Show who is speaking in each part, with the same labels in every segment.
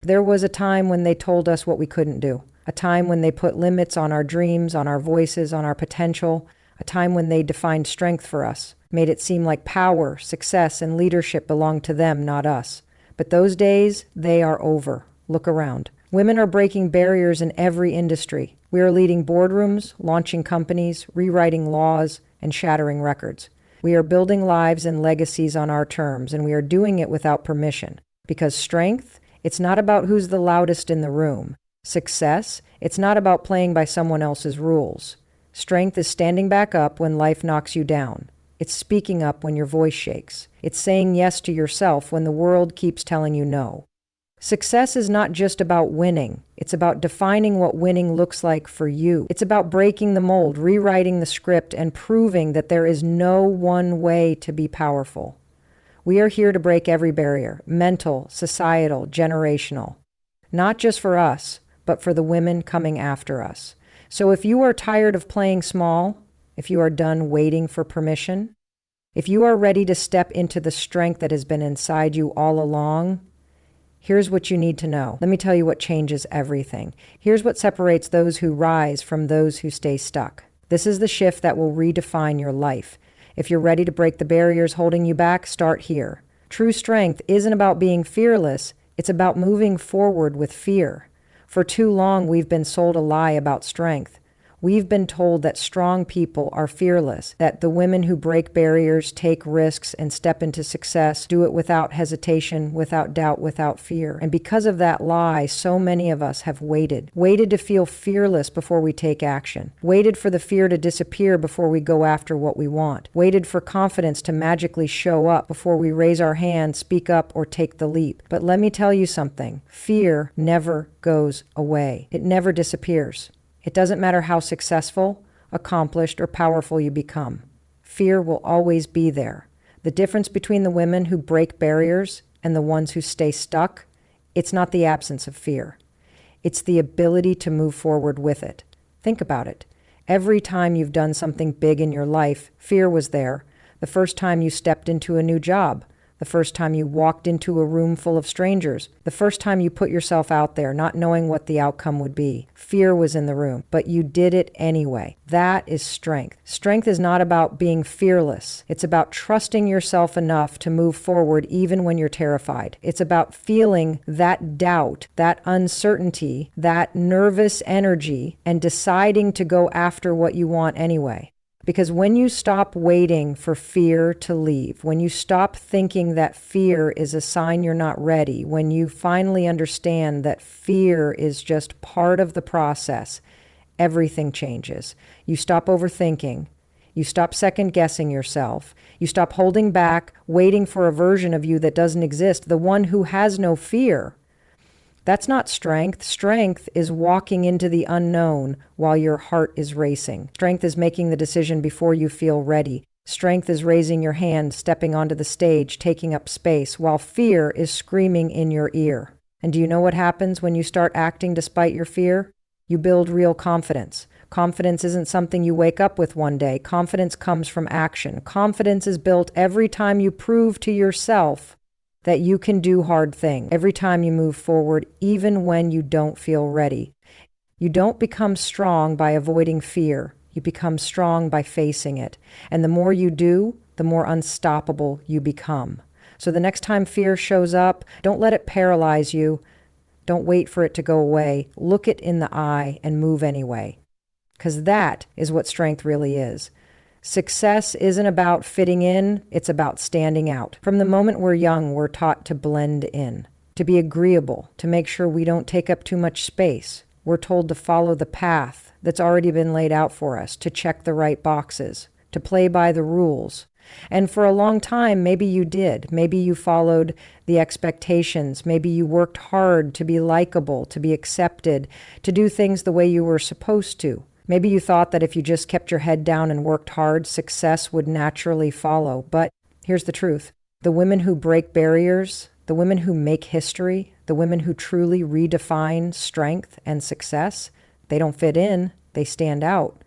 Speaker 1: There was a time when they told us what we couldn't do, a time when they put limits on our dreams, on our voices, on our potential, a time when they defined strength for us, made it seem like power, success, and leadership belonged to them, not us. But those days, they are over. Look around. Women are breaking barriers in every industry. We are leading boardrooms, launching companies, rewriting laws, and shattering records. We are building lives and legacies on our terms, and we are doing it without permission. Because strength, it's not about who's the loudest in the room. Success, it's not about playing by someone else's rules. Strength is standing back up when life knocks you down. It's speaking up when your voice shakes. It's saying yes to yourself when the world keeps telling you no. Success is not just about winning. It's about defining what winning looks like for you. It's about breaking the mold, rewriting the script, and proving that there is no one way to be powerful. We are here to break every barrier, mental, societal, generational. Not just for us, but for the women coming after us. So if you are tired of playing small, if you are done waiting for permission, if you are ready to step into the strength that has been inside you all along, here's what you need to know. Let me tell you what changes everything. Here's what separates those who rise from those who stay stuck. This is the shift that will redefine your life. If you're ready to break the barriers holding you back, start here. True strength isn't about being fearless. It's about moving forward with fear. For too long, we've been sold a lie about strength. We've been told that strong people are fearless, that the women who break barriers, take risks, and step into success do it without hesitation, without doubt, without fear. And because of that lie, so many of us have waited to feel fearless before we take action, waited for the fear to disappear before we go after what we want, waited for confidence to magically show up before we raise our hand, speak up, or take the leap. But let me tell you something, fear never goes away. It never disappears. It doesn't matter how successful, accomplished, or powerful you become. Fear will always be there. The difference between the women who break barriers and the ones who stay stuck, it's not the absence of fear. It's the ability to move forward with it. Think about it. Every time you've done something big in your life, fear was there. The first time you stepped into a new job, the first time you walked into a room full of strangers, the first time you put yourself out there not knowing what the outcome would be. Fear was in the room, but you did it anyway. That is strength. Strength is not about being fearless. It's about trusting yourself enough to move forward even when you're terrified. It's about feeling that doubt, that uncertainty, that nervous energy, and deciding to go after what you want anyway. Because when you stop waiting for fear to leave, when you stop thinking that fear is a sign you're not ready, when you finally understand that fear is just part of the process, everything changes. You stop overthinking. You stop second-guessing yourself. You stop holding back, waiting for a version of you that doesn't exist, the one who has no fear. That's not strength. Strength is walking into the unknown while your heart is racing. Strength is making the decision before you feel ready. Strength is raising your hand, stepping onto the stage, taking up space, while fear is screaming in your ear. And do you know what happens when you start acting despite your fear? You build real confidence. Confidence isn't something you wake up with one day. Confidence comes from action. Confidence is built every time you prove to yourself that you can do hard things, every time you move forward, even when you don't feel ready. You don't become strong by avoiding fear. You become strong by facing it. And the more you do, the more unstoppable you become. So the next time fear shows up, don't let it paralyze you. Don't wait for it to go away. Look it in the eye and move anyway. Because that is what strength really is. Success isn't about fitting in, it's about standing out. From the moment we're young, we're taught to blend in, to be agreeable, to make sure we don't take up too much space. We're told to follow the path that's already been laid out for us, to check the right boxes, to play by the rules. And for a long time, maybe you did. Maybe you followed the expectations. Maybe you worked hard to be likable, to be accepted, to do things the way you were supposed to. Maybe you thought that if you just kept your head down and worked hard, success would naturally follow. But here's the truth. The women who break barriers, the women who make history, the women who truly redefine strength and success, they don't fit in, they stand out.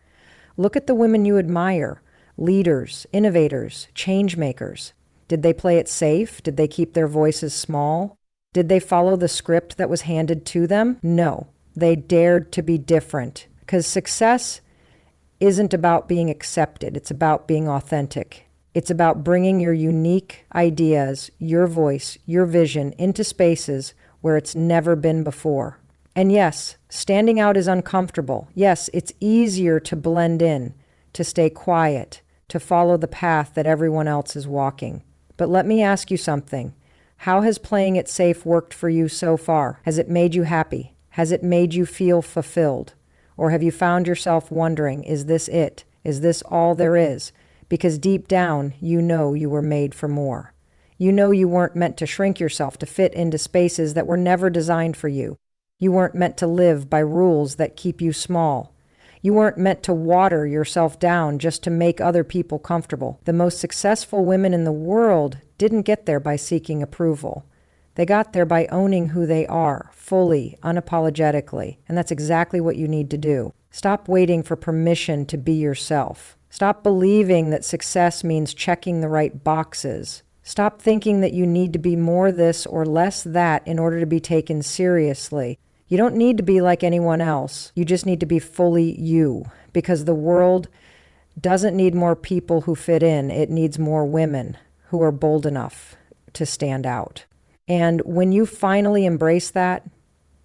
Speaker 1: Look at the women you admire, leaders, innovators, change makers. Did they play it safe? Did they keep their voices small? Did they follow the script that was handed to them? No. They dared to be different. Because success isn't about being accepted. It's about being authentic. It's about bringing your unique ideas, your voice, your vision into spaces where it's never been before. And yes, standing out is uncomfortable. Yes, it's easier to blend in, to stay quiet, to follow the path that everyone else is walking. But let me ask you something. How has playing it safe worked for you so far? Has it made you happy? Has it made you feel fulfilled? Or have you found yourself wondering, is this it? Is this all there is? Because deep down, you know you were made for more. You know you weren't meant to shrink yourself to fit into spaces that were never designed for you. You weren't meant to live by rules that keep you small. You weren't meant to water yourself down just to make other people comfortable. The most successful women in the world didn't get there by seeking approval. They got there by owning who they are, fully, unapologetically. And that's exactly what you need to do. Stop waiting for permission to be yourself. Stop believing that success means checking the right boxes. Stop thinking that you need to be more this or less that in order to be taken seriously. You don't need to be like anyone else. You just need to be fully you. Because the world doesn't need more people who fit in. It needs more women who are bold enough to stand out. And when you finally embrace that,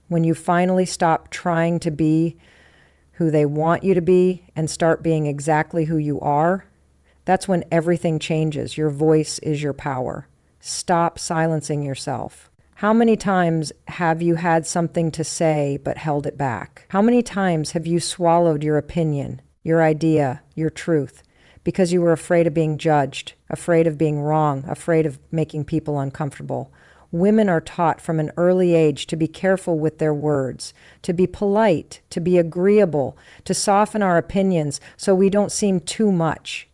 Speaker 1: when you finally stop trying to be who they want you to be and start being exactly who you are, that's when everything changes. Your voice is your power. Stop silencing yourself. How many times have you had something to say but held it back? How many times have you swallowed your opinion, your idea, your truth, because you were afraid of being judged, afraid of being wrong, afraid of making people uncomfortable? Women are taught from an early age to be careful with their words, to be polite, to be agreeable, to soften our opinions so we don't seem too much.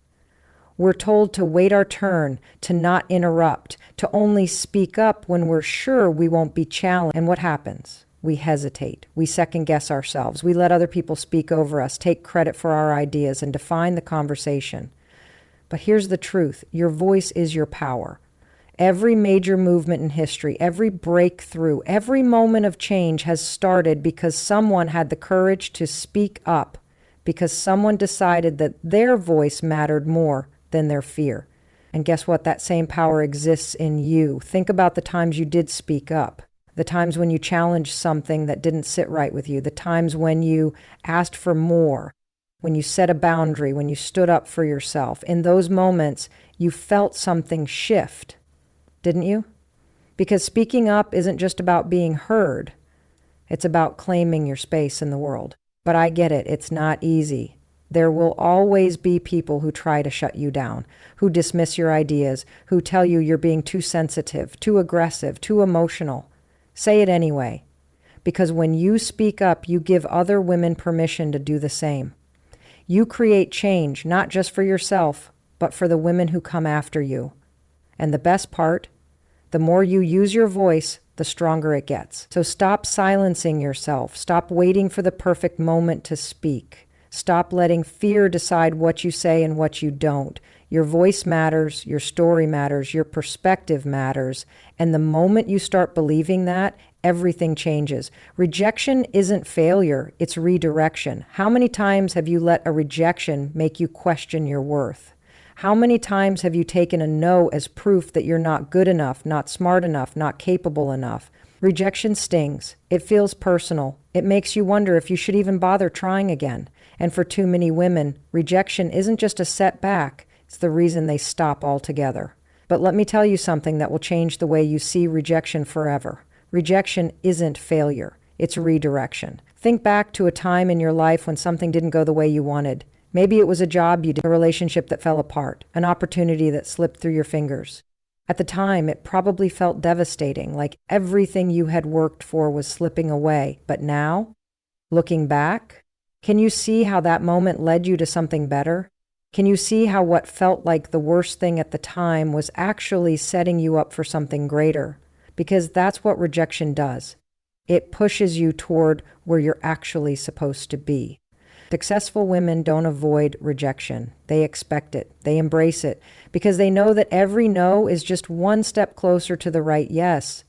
Speaker 1: We're told to wait our turn, to not interrupt, to only speak up when we're sure we won't be challenged. And what happens? We hesitate. We second guess ourselves. We let other people speak over us, take credit for our ideas, and define the conversation. But here's the truth. Your voice is your power. Every major movement in history, every breakthrough, every moment of change has started because someone had the courage to speak up, because someone decided that their voice mattered more than their fear. And guess what? That same power exists in you. Think about the times you did speak up, the times when you challenged something that didn't sit right with you, the times when you asked for more, when you set a boundary, when you stood up for yourself. In those moments, you felt something shift. Didn't you? Because speaking up isn't just about being heard. It's about claiming your space in the world. But I get it. It's not easy. There will always be people who try to shut you down, who dismiss your ideas, who tell you you're being too sensitive, too aggressive, too emotional. Say it anyway. Because when you speak up, you give other women permission to do the same. You create change, not just for yourself, but for the women who come after you. And the best part, the more you use your voice, the stronger it gets. So stop silencing yourself. Stop waiting for the perfect moment to speak. Stop letting fear decide what you say and what you don't. Your voice matters, your story matters, your perspective matters. And the moment you start believing that, everything changes. Rejection isn't failure, it's redirection. How many times have you let a rejection make you question your worth? How many times have you taken a no as proof that you're not good enough, not smart enough, not capable enough? Rejection stings. It feels personal. It makes you wonder if you should even bother trying again. And for too many women, rejection isn't just a setback, it's the reason they stop altogether. But let me tell you something that will change the way you see rejection forever. Rejection isn't failure, it's redirection. Think back to a time in your life when something didn't go the way you wanted. Maybe it was a job you did, a relationship that fell apart, an opportunity that slipped through your fingers. At the time, it probably felt devastating, like everything you had worked for was slipping away. But now, looking back, can you see how that moment led you to something better? Can you see how what felt like the worst thing at the time was actually setting you up for something greater? Because that's what rejection does. It pushes you toward where you're actually supposed to be. Successful women don't avoid rejection. They expect it. They embrace it because they know that every no is just one step closer to the right yes.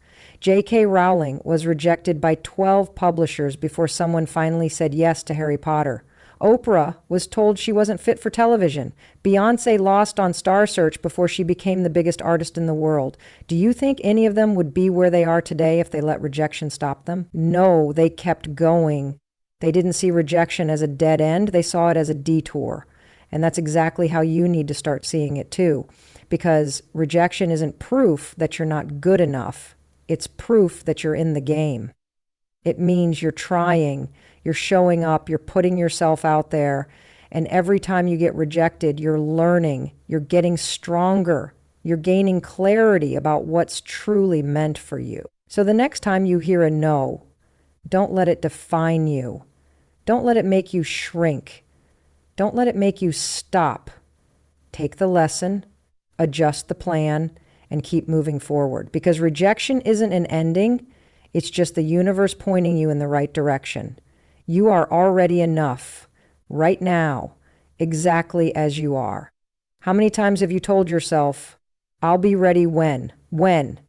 Speaker 1: J.K. Rowling was rejected by 12 publishers before someone finally said yes to Harry Potter. Oprah was told she wasn't fit for television. Beyoncé lost on Star Search before she became the biggest artist in the world. Do you think any of them would be where they are today if they let rejection stop them? No, they kept going. They didn't see rejection as a dead end. They saw it as a detour. And that's exactly how you need to start seeing it too. Because rejection isn't proof that you're not good enough. It's proof that you're in the game. It means you're trying, you're showing up, you're putting yourself out there. And every time you get rejected, you're learning, you're getting stronger, you're gaining clarity about what's truly meant for you. So the next time you hear a no, don't let it define you. Don't let it make you shrink. Don't let it make you stop. Take the lesson, adjust the plan, and keep moving forward. Because rejection isn't an ending. It's just the universe pointing you in the right direction. You are already enough, right now, exactly as you are. How many times have you told yourself, I'll be ready when? When?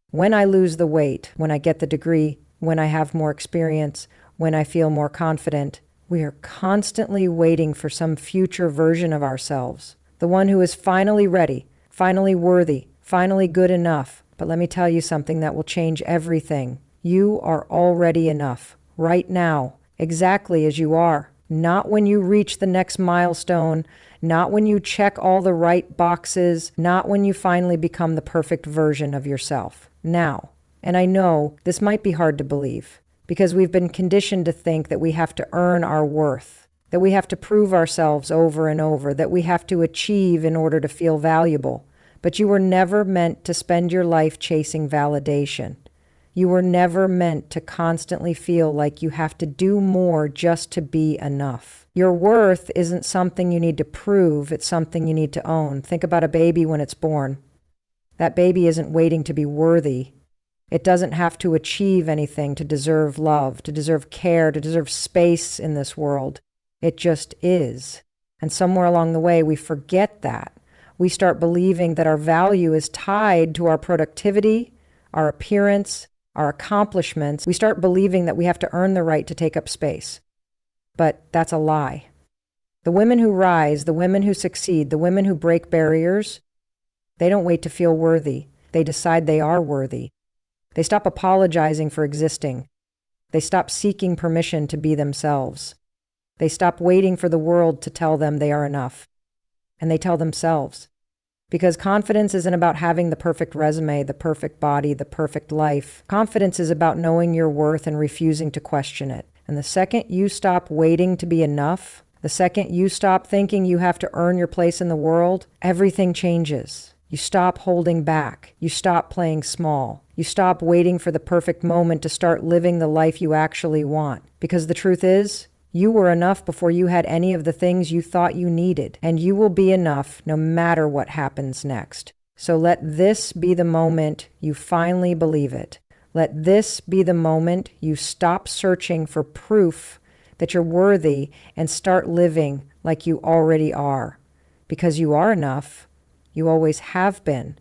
Speaker 1: When I lose the weight, when I get the degree, when I have more experience, when I feel more confident. We are constantly waiting for some future version of ourselves. The one who is finally ready, finally worthy, finally good enough. But let me tell you something that will change everything. You are already enough, right now, exactly as you are. Not when you reach the next milestone, not when you check all the right boxes, not when you finally become the perfect version of yourself. Now. And I know this might be hard to believe, because we've been conditioned to think that we have to earn our worth, that we have to prove ourselves over and over, that we have to achieve in order to feel valuable. But you were never meant to spend your life chasing validation. You were never meant to constantly feel like you have to do more just to be enough. Your worth isn't something you need to prove, it's something you need to own. Think about a baby when it's born. That baby isn't waiting to be worthy. It doesn't have to achieve anything to deserve love, to deserve care, to deserve space in this world. It just is. And somewhere along the way, we forget that. We start believing that our value is tied to our productivity, our appearance, our accomplishments. We start believing that we have to earn the right to take up space. But that's a lie. The women who rise, the women who succeed, the women who break barriers, they don't wait to feel worthy. They decide they are worthy. They stop apologizing for existing. They stop seeking permission to be themselves. They stop waiting for the world to tell them they are enough. And they tell themselves. Because confidence isn't about having the perfect resume, the perfect body, the perfect life. Confidence is about knowing your worth and refusing to question it. And the second you stop waiting to be enough, the second you stop thinking you have to earn your place in the world, everything changes. You stop holding back. You stop playing small. You stop waiting for the perfect moment to start living the life you actually want. Because the truth is, you were enough before you had any of the things you thought you needed, and you will be enough no matter what happens next. So let this be the moment you finally believe it. Let this be the moment you stop searching for proof that you're worthy and start living like you already are. Because you are enough. You always have been.